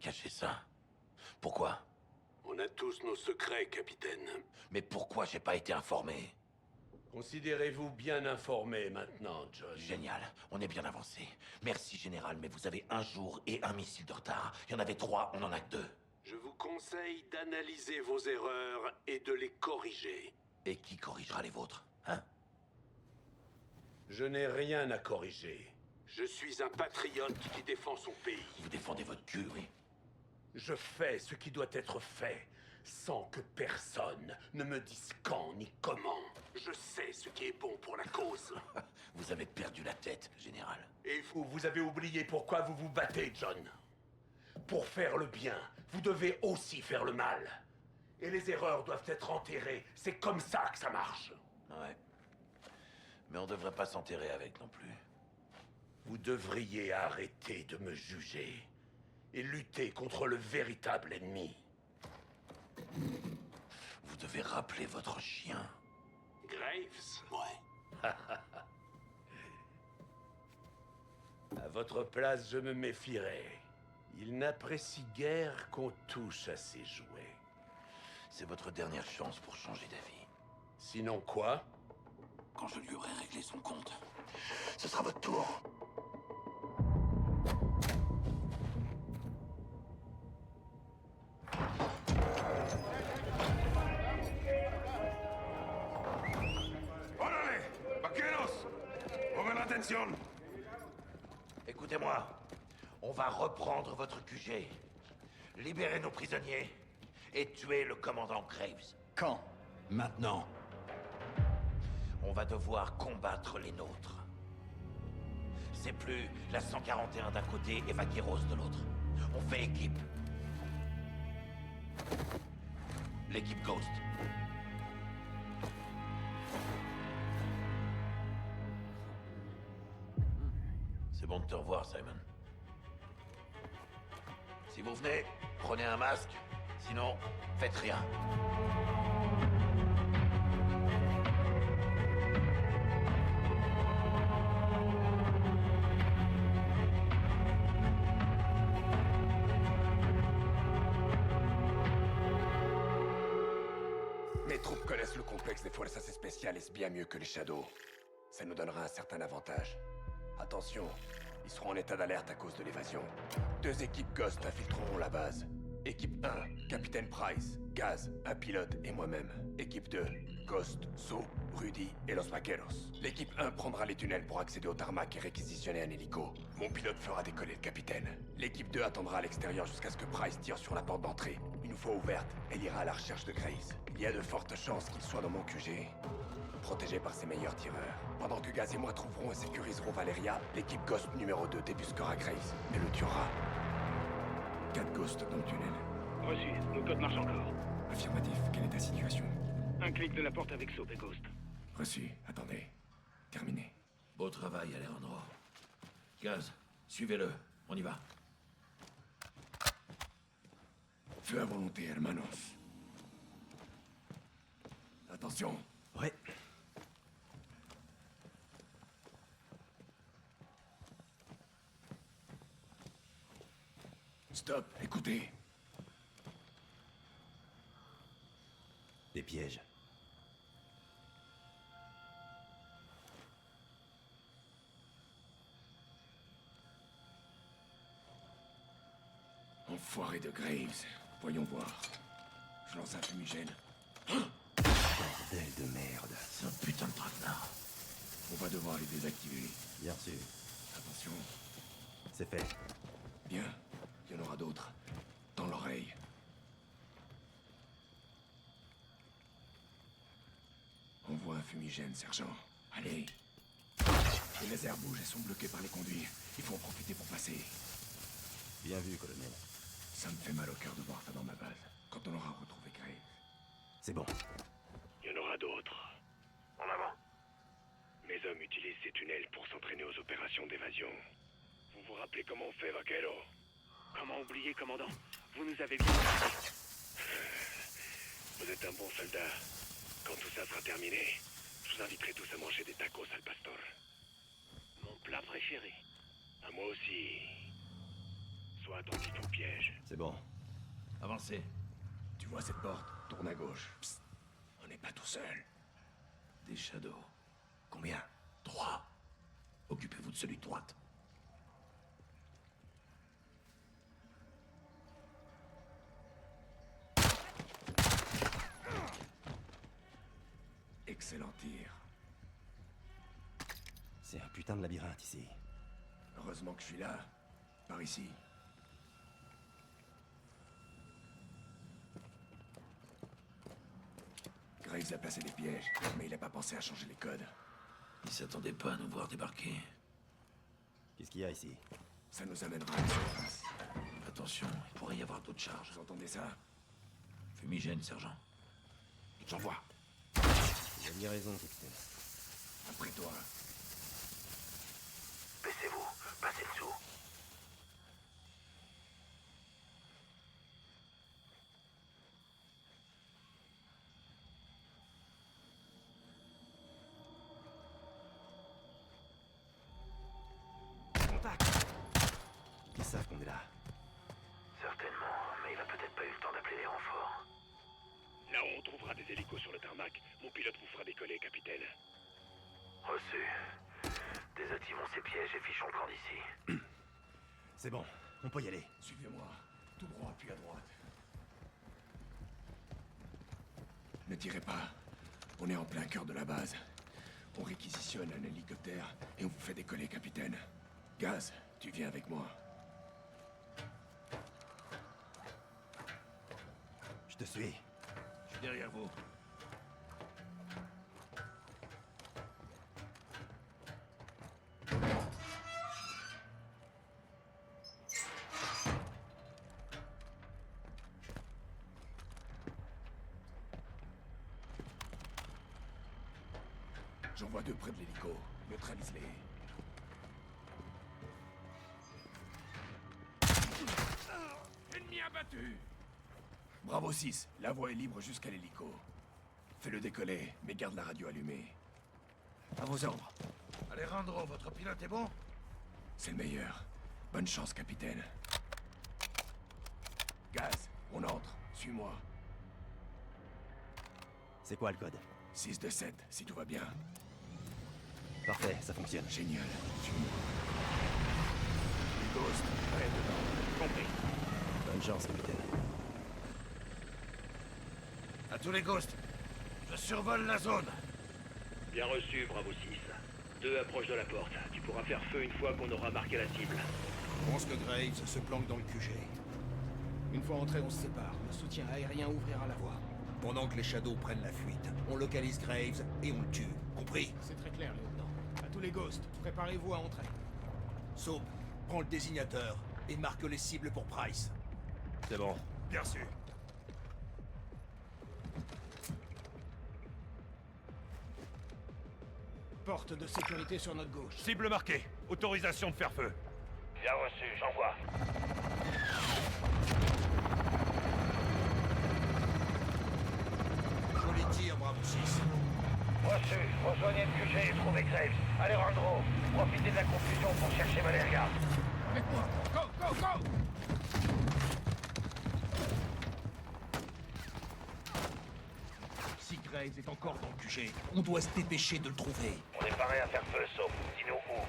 caché ça? Pourquoi? On a tous nos secrets, capitaine. Mais pourquoi j'ai pas été informé? Considérez-vous bien informé maintenant, John. Génial, on est bien avancé. Merci, Général, mais vous avez un jour et un missile de retard. Il y en avait 3, on en a que 2. Je vous conseille d'analyser vos erreurs et de les corriger. Et qui corrigera les vôtres, hein? Je n'ai rien à corriger. Je suis un patriote qui défend son pays. Vous défendez votre cul, oui. Je fais ce qui doit être fait, sans que personne ne me dise quand ni comment. Je sais ce qui est bon pour la cause. Vous avez perdu la tête, Général. Et vous avez oublié pourquoi vous vous battez, John. Pour faire le bien, vous devez aussi faire le mal. Et les erreurs doivent être enterrées. C'est comme ça que ça marche. Ouais. Mais on devrait pas s'enterrer avec non plus. Vous devriez arrêter de me juger et lutter contre le véritable ennemi. Vous devez rappeler votre chien. Graves? Ouais. À votre place, je me méfierais. Il n'apprécie guère qu'on touche à ses jouets. C'est votre dernière chance pour changer d'avis. Sinon quoi? Quand je lui aurai réglé son compte, ce sera votre tour. ¡Órale! ¡Vaqueros! ¡Pongan atención! Écoutez-moi, on va reprendre votre QG, libérer nos prisonniers et tuer le commandant Graves. Quand? Maintenant. On va devoir combattre les nôtres. C'est plus la 141 d'un côté et Vaqueros de l'autre. On fait équipe. L'équipe Ghost. C'est bon de te revoir, Simon. Si vous venez, prenez un masque. Sinon, faites rien. Mes troupes connaissent le complexe des Fuerzas Especiales bien mieux que les Shadows. Ça nous donnera un certain avantage. Attention, ils seront en état d'alerte à cause de l'évasion. 2 équipes Ghost infiltreront la base. Équipe 1, Capitaine Price, Gaz, un pilote et moi-même. Équipe 2, Ghost, So, Rudy et Los Vaqueros. L'équipe 1 prendra les tunnels pour accéder au tarmac et réquisitionner un hélico. Mon pilote fera décoller le capitaine. L'équipe 2 attendra à l'extérieur jusqu'à ce que Price tire sur la porte d'entrée. Une fois ouverte, elle ira à la recherche de Graves. Il y a de fortes chances qu'il soit dans mon QG, protégé par ses meilleurs tireurs. Pendant que Gaz et moi trouverons et sécuriserons Valeria, l'équipe Ghost numéro 2 débusquera Graves et le tuera. 4 Ghosts dans le tunnel. Reçu, nos codes marchent encore. Affirmatif, quelle est ta situation? Un clic de la porte avec Soap et Ghost. Reçu, attendez. Terminé. Beau travail, Alejandro. Gaz, suivez-le. On y va. Feu à volonté, hermanos. Attention. Ouais. Stop, écoutez. Des pièges. Enfoiré de Graves. Voyons voir. Je lance un fumigène. Bordel de merde. C'est un putain de traquenard. On va devoir les désactiver. Bien sûr. Attention. C'est fait. Bien. Il y en aura d'autres. Dans l'oreille. Envoie un fumigène, sergent. Allez. Les lasers bougent et sont bloqués par les conduits. Il faut en profiter pour passer. Bien vu, colonel. Ça me fait mal au cœur de voir ça dans ma base. Quand on aura retrouvé Graves. C'est bon. Il y en aura d'autres. En avant. Mes hommes utilisent ces tunnels pour s'entraîner aux opérations d'évasion. Vous vous rappelez comment on fait, Vaquero? Comment oublier, commandant? Vous nous avez bien... Vous êtes un bon soldat. Quand tout ça sera terminé, je vous inviterai tous à manger des tacos al pastor. Mon plat préféré. À moi aussi. Sois attentif au piège. C'est bon. Avancez. Tu vois cette porte? Tourne à gauche. Psst. On n'est pas tout seul. Des Shadows. Combien? 3. Occupez-vous de celui de droite. Excellent tir. C'est un putain de labyrinthe ici. Heureusement que je suis là. Par ici. Graves a placé des pièges, mais il n'a pas pensé à changer les codes. Ils s'attendaient pas à nous voir débarquer. Qu'est-ce qu'il y a ici? Ça nous amènera à la surface. Attention, il pourrait y avoir d'autres charges. Vous entendez ça? Fumigène, sergent. J'envoie. Il a bien raison, capitaine. Après toi. Baissez-vous, passez dessous. Contact! Ils savent qu'on est là. Certainement, mais il a peut-être pas eu le temps d'appeler les renforts. Là où on trouvera des hélicos sur le tarmac, mon pilote vous fera décoller, capitaine. Reçu. Désactivons ces pièges et fichons le camp d'ici. C'est bon, on peut y aller. Suivez-moi. Tout droit, puis à droite. Ne tirez pas. On est en plein cœur de la base. On réquisitionne un hélicoptère et on vous fait décoller, capitaine. Gaz, tu viens avec moi. Je te suis. Je suis derrière vous. J'en vois 2 près de l'hélico. Neutralise-les. Ennemi abattu! Bravo 6, la voie est libre jusqu'à l'hélico. Fais-le décoller, mais garde la radio allumée. À vos ordres. Alejandro, votre pilote est bon? C'est le meilleur. Bonne chance, capitaine. Gaz, on entre. Suis-moi. C'est quoi le code? 6 de 7, si tout va bien. Parfait, ça fonctionne. Génial. Suis-moi. Les ghosts, près dedans. Compris. Bonne chance, capitaine. À tous les ghosts, je survole la zone. Bien reçu, Bravo 6. 2 approchent de la porte. Tu pourras faire feu une fois qu'on aura marqué la cible. Je pense que Graves se planque dans le QG. Une fois entré, on se sépare. Le soutien aérien ouvrira la voie. Pendant que les Shadows prennent la fuite, on localise Graves et on le tue. Compris? C'est très clair, lieutenant. À tous les Ghosts, préparez-vous à entrer. Soap, prends le désignateur et marque les cibles pour Price. C'est bon. Bien sûr. Porte de sécurité sur notre gauche. Cible marquée. Autorisation de faire feu. Bien reçu, j'envoie. Joli tir, Bravo 6. Reçu, rejoignez le QG et trouvez Graves. Alejandro, profitez de la confusion pour chercher Valeria. Avec moi. Go, go, go! Si Graves est encore dans le QG, on doit se dépêcher de le trouver. On est paré à faire feu, sauf dis-nous où.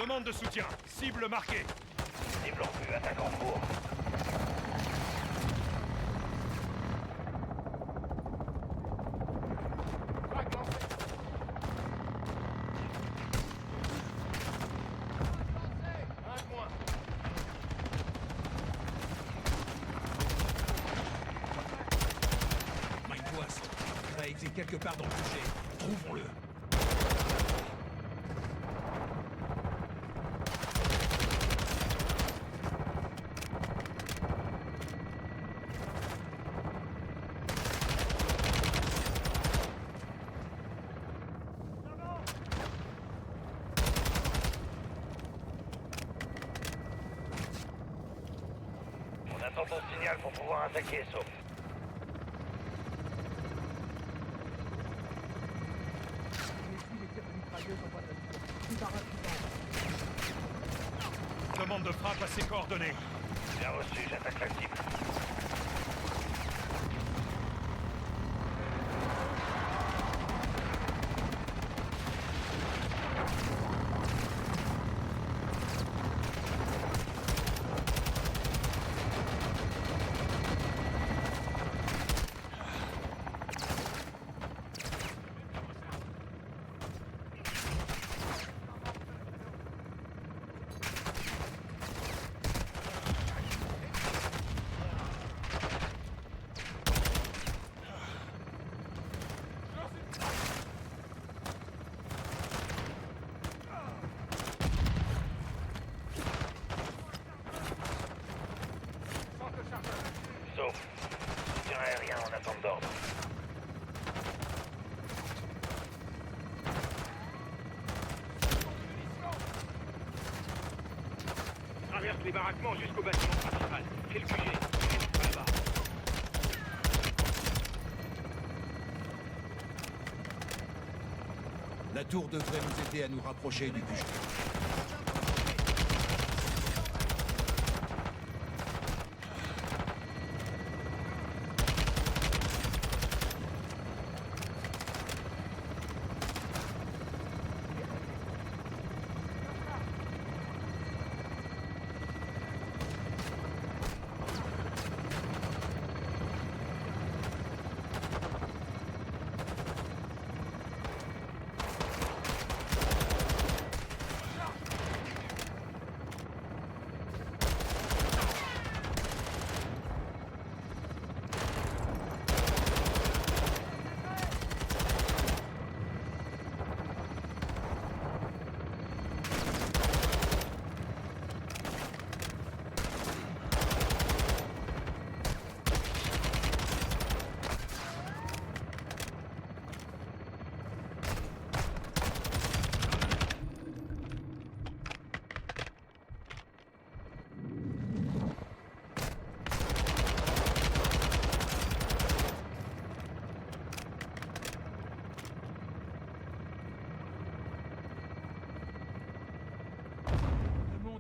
Demande de soutien. Cible marquée. Cible en vue, attaque en cours. Mike Boisse, Graves est quelque part dans le QG. Trouvons-le. On attend ton signal pour pouvoir attaquer, sauf. Demande de frappe à ses coordonnées. Bien reçu, j'attaque la cible. Soutien aérien en attente d'ordre. Traverse les baraquements jusqu'au bâtiment principal. Fais le QG. Là-bas. La tour devrait nous aider à nous rapprocher du QG.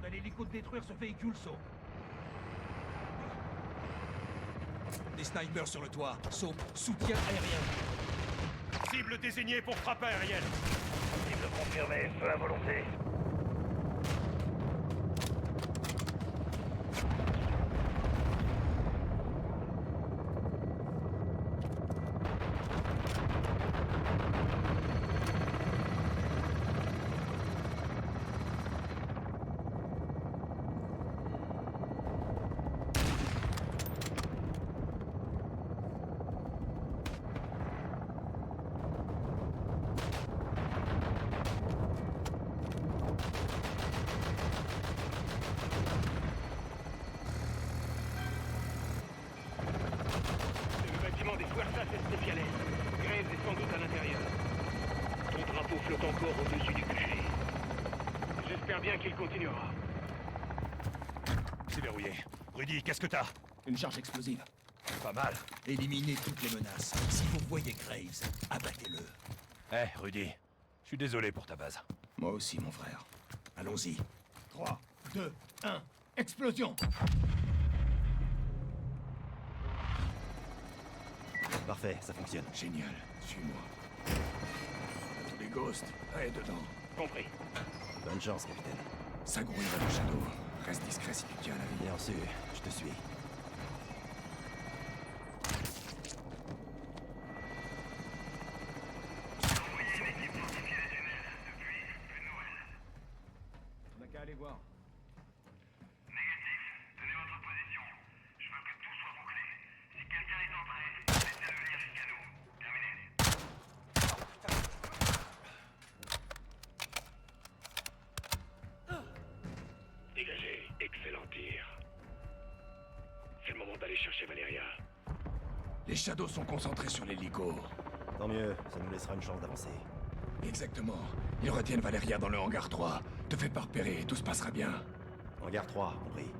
À l'hélico de détruire ce véhicule, Saut. Des snipers sur le toit. Saut, soutien aérien. Cible désignée pour frappe aérienne. Cible confirmée, feu à volonté. Des Fuerzas Especiales. Graves est sans doute à l'intérieur. Ton drapeau flotte encore au-dessus du QG. J'espère bien qu'il continuera. C'est verrouillé. Rudy, qu'est-ce que t'as? Une charge explosive. Pas mal. Éliminez toutes les menaces. Si vous voyez Graves, abattez-le. Rudy, je suis désolé pour ta base. Moi aussi, mon frère. Allons-y. 3, 2, 1, explosion! Parfait, ça fonctionne. Génial, suis-moi. Tous les ghosts, là et dedans. Compris. Bonne chance, capitaine. Ça grouillera le Shadow. Reste discret si tu tiens à la vie. Bien reçu, je te suis. On n'a qu'à aller voir. Dégagé, excellent tir. C'est le moment d'aller chercher Valeria. Les Shadows sont concentrés sur l'hélico. Tant mieux, ça nous laissera une chance d'avancer. Exactement. Ils retiennent Valeria dans le hangar 3. Te fais pas repérer et tout se passera bien. Hangar 3, compris.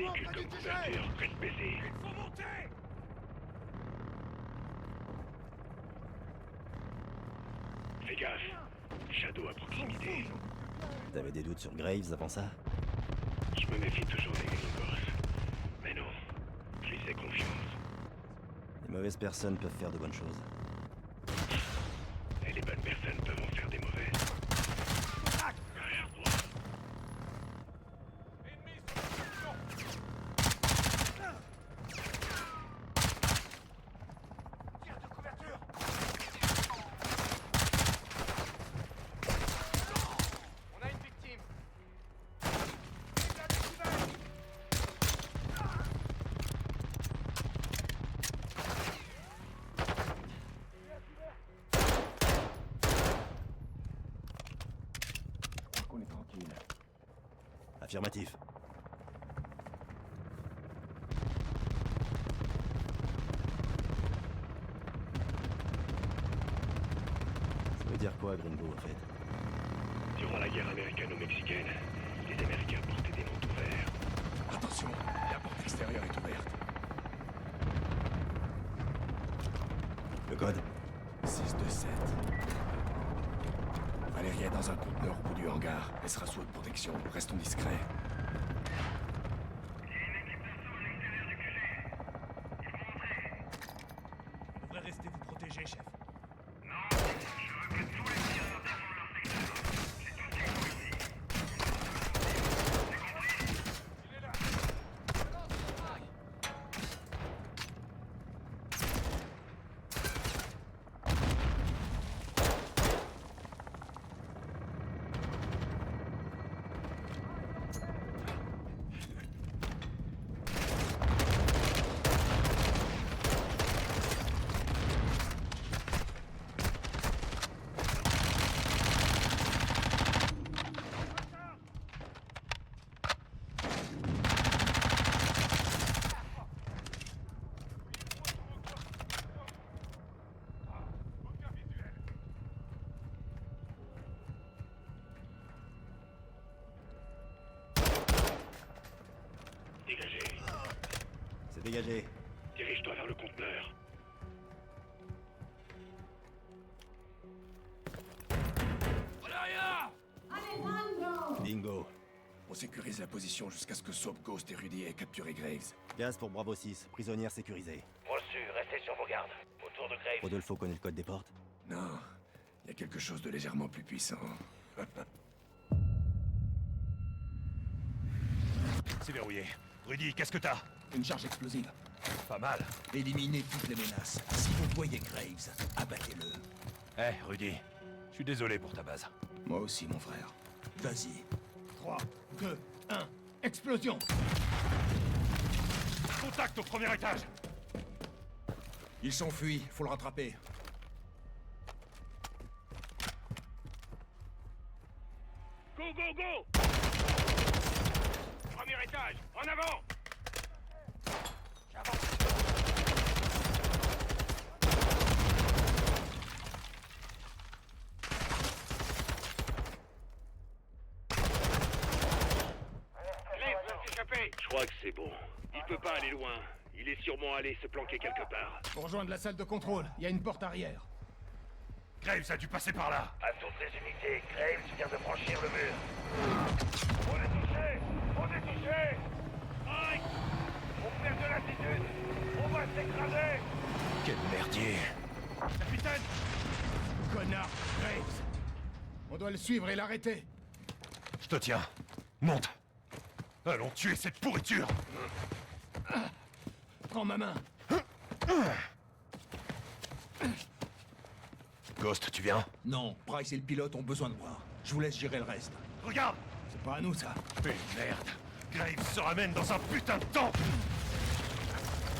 véhicule comme couverture, reste baissé. Il faut monter! Fais gaffe. Shadow à proximité. T'avais des doutes sur Graves avant ça? Je me méfie toujours des gringos. Mais non, je lui fais confiance. Les mauvaises personnes peuvent faire de bonnes choses. Et les bonnes personnes peuvent en faire des mauvaises. Arrière droit. Tire de couverture! On a une victime! On est tranquille. Affirmatif. Ça veut dire quoi, Gringo, en fait? Durant la guerre américano-mexicaine, les Américains portaient des manteaux verts. Attention, la porte extérieure est ouverte. Le code? 627. Valérie est dans un conteneur au bout du hangar. Elle sera sous haute protection. Restons discrets. On devrait rester vous protéger, chef. Dégagé. C'est dégagé. Dirige-toi vers le conteneur. Bingo. On sécurise la position jusqu'à ce que Soap, Ghost et Rudy aient capturé Graves. Gaz pour Bravo 6. Prisonnière sécurisée. Reçu, restez sur vos gardes. Autour de Graves. Rodolfo connaît le code des portes? Non, il y a quelque chose de légèrement plus puissant. C'est verrouillé. Rudy, qu'est-ce que t'as? Une charge explosive. Pas mal. Éliminez toutes les menaces. Si vous voyez Graves, abattez-le. Eh, Rudy, je suis désolé pour ta base. Moi aussi, mon frère. Vas-y. 3, 2, 1, explosion! Contact au premier étage. Ils s'enfuient, faut le rattraper. Go, go, go! Premier étage, en avant! Je crois que c'est bon. Il peut pas aller loin. Il est sûrement allé se planquer quelque part. Pour rejoindre la salle de contrôle, il y a une porte arrière. Graves a dû passer par là. À toutes les unités, Graves vient de franchir le mur. On est touché! On est touché! Aïe! On perd de l'altitude! On va s'écraser! Quel merdier. Capitaine! Connard, Graves! On doit le suivre et l'arrêter. Je te tiens. Monte. Allons tuer cette pourriture. Prends ma main. Ghost, tu viens? Non, Price et le pilote ont besoin de moi. Je vous laisse gérer le reste. Regarde! C'est pas à nous, ça. Mais merde! Graves se ramène dans un putain de temple!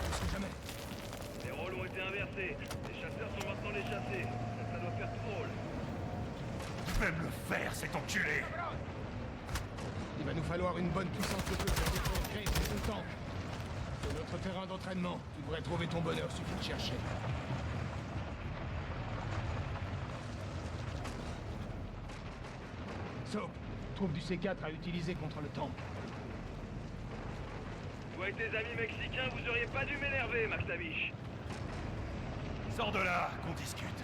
On sait jamais. Les rôles ont été inversés. Les chasseurs sont maintenant les chassés. Ça doit faire tout drôle. Tu vas me le faire, cet enculé! Il va nous falloir une bonne puissance de feu pour détruire Graves et son temple. C'est notre terrain d'entraînement. Tu devrais trouver ton bonheur, suffit de chercher. Soap, trouve du C4 à utiliser contre le temple. Toi et tes amis mexicains, vous auriez pas dû m'énerver, McTavish. Sors de là, qu'on discute.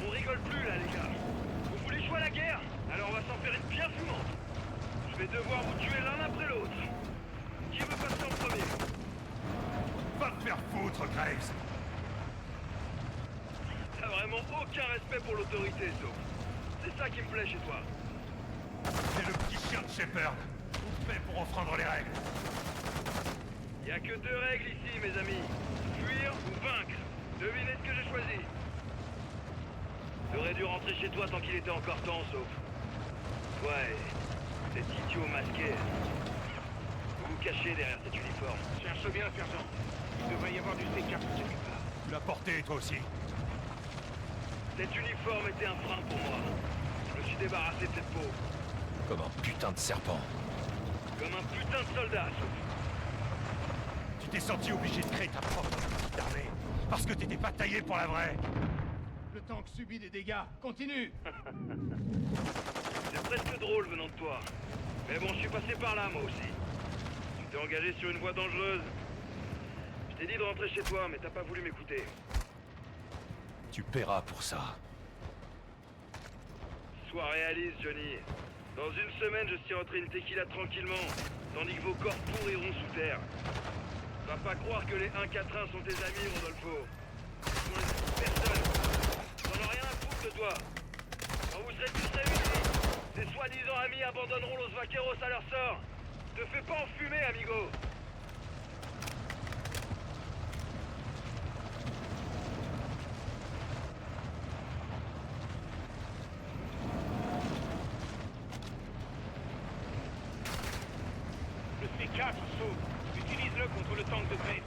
On rigole plus là, les gars. Vous voulez jouer à la guerre? Alors on va s'en faire une bien fumante. Je vais devoir vous tuer l'un après l'autre. Qui veut passer en premier? Va te faire foutre, Graves. T'as vraiment aucun respect pour l'autorité, sauf. C'est ça qui me plaît chez toi. C'est le petit chien de Shepard. Tout fait pour enfreindre les règles. Y a que deux règles ici, mes amis. Fuir ou vaincre. Devinez ce que j'ai choisi. T'aurais dû rentrer chez toi tant qu'il était encore temps, sauf. Ouais, cet idiot masqué. Vous vous cachez derrière cet uniforme. Cherche bien, sergent. Il devrait y avoir du C4 quelque part. Tu l'as porté, toi aussi. Cet uniforme était un frein pour moi. Je me suis débarrassé de cette peau. Comme un putain de serpent. Comme un putain de soldat, sauf. Tu t'es senti obligé de créer ta propre petite armée. Parce que t'étais pas taillé pour la vraie. Le tank subit des dégâts. Continue. C'est presque drôle venant de toi. Mais bon, je suis passé par là, moi aussi. Tu t'es engagé sur une voie dangereuse. Je t'ai dit de rentrer chez toi, mais t'as pas voulu m'écouter. Tu paieras pour ça. Sois réaliste, Johnny. Dans une semaine, je siroterai une tequila tranquillement, tandis que vos corps pourriront sous terre. Va pas croire que les 1-4-1 sont tes amis, Rodolfo. Ils sont les personnes. J'en ai rien à foutre de toi. Quand vous serez tous réunis, ces soi-disant amis abandonneront Los Vaqueros à leur sort. Te fais pas enfumer, amigo. Le C4 s'ouvre. Utilise-le contre le tank de Graves.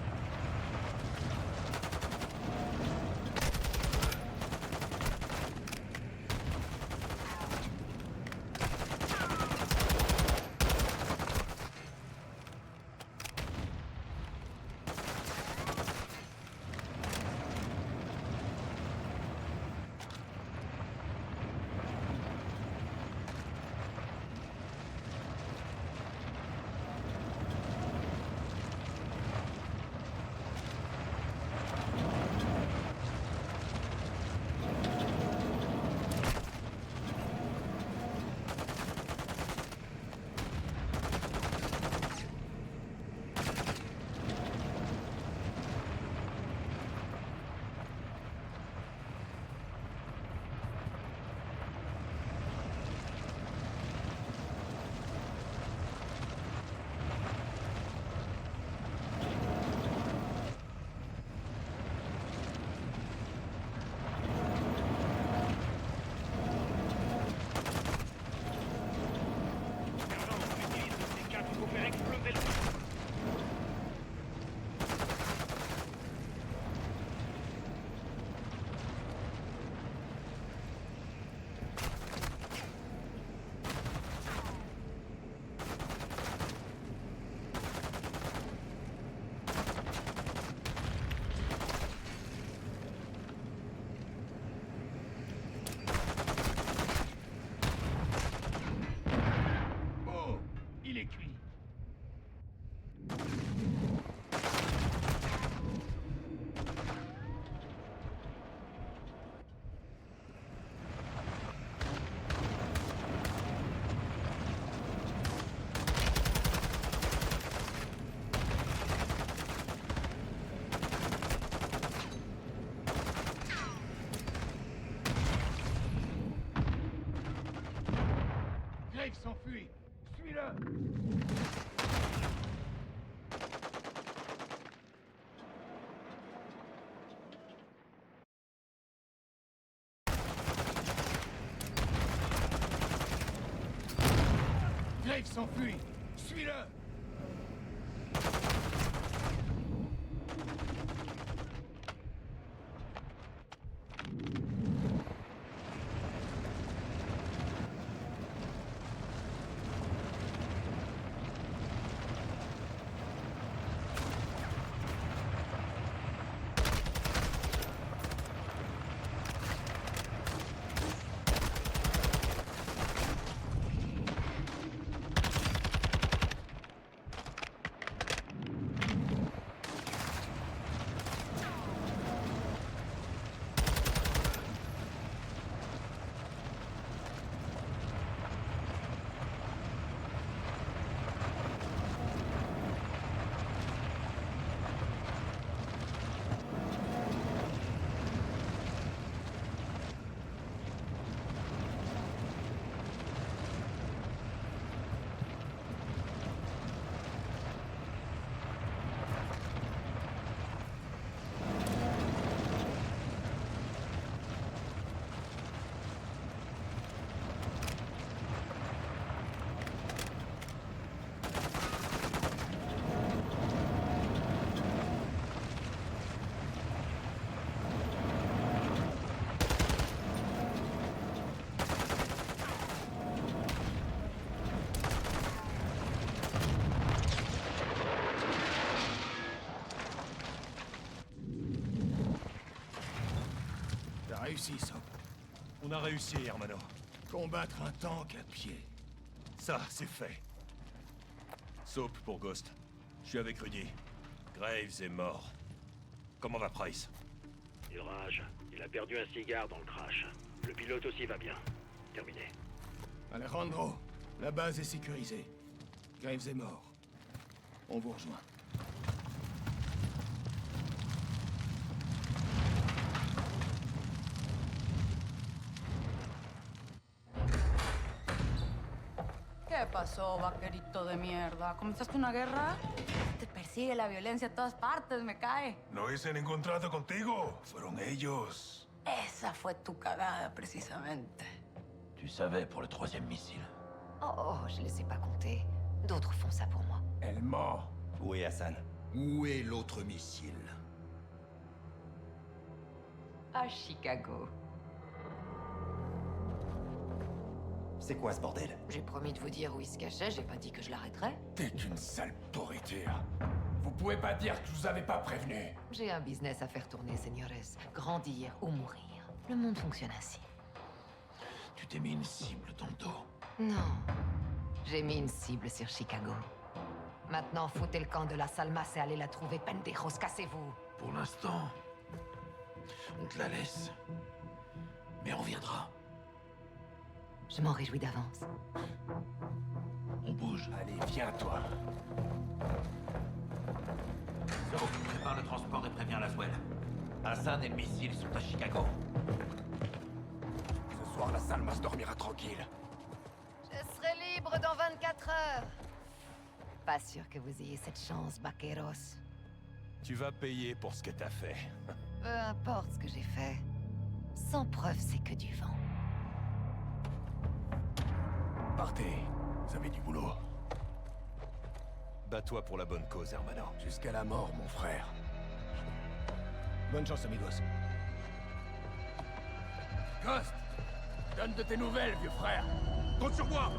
Il est cuit. Graves s'enfuit. Suis-le. Graves s'enfuit. Suis-le. réussi, Sop. On a réussi, Hermano. Combattre un tank à pied. Ça, c'est fait. Soap pour Ghost. Je suis avec Rudy. Graves est mort. Comment va Price? Il rage. Il a perdu un cigare dans le crash. Le pilote aussi va bien. Terminé. Alejandro, la base est sécurisée. Graves est mort. On vous rejoint. ¿Qué pasó, vaquerito de mierda? ¿Comenzaste una guerra? Te persigue la violencia a todas partes, me cae. No hice ningún trato contigo. Fueron ellos. Esa fue tu cagada, precisamente. Tu savais pour le 3e missile. Oh, je les ai pas comptés. D'autres font ça pour moi. Elle ment. Où est Hassan? Où est l'autre missile? À Chicago. C'est quoi ce bordel? J'ai promis de vous dire où il se cachait, j'ai pas dit que je l'arrêterais. T'es une sale pourriture. Vous pouvez pas dire que je vous avais pas prévenu. J'ai un business à faire tourner, señores. Grandir ou mourir. Le monde fonctionne ainsi. Tu t'es mis une cible dans le dos. Non. J'ai mis une cible sur Chicago. Maintenant, foutez le camp de la Salmas et allez la trouver, pendejos, cassez-vous. Pour l'instant, on te la laisse. Mais on viendra. Je m'en réjouis d'avance. On bouge. Allez, viens, toi. So, prépare le transport et préviens Laswell. Hassan et le missile sont à Chicago. Ce soir, la Salmas dormira tranquille. Je serai libre dans 24 heures. Pas sûr que vous ayez cette chance, vaqueros. Tu vas payer pour ce que t'as fait. Peu importe ce que j'ai fait. Sans preuve, c'est que du vent. Partez. Vous avez du boulot. Bats-toi pour la bonne cause, Hermano. Jusqu'à la mort, mon frère. Bonne chance, amigos. Ghost, donne de tes nouvelles, vieux frère. Compte sur moi!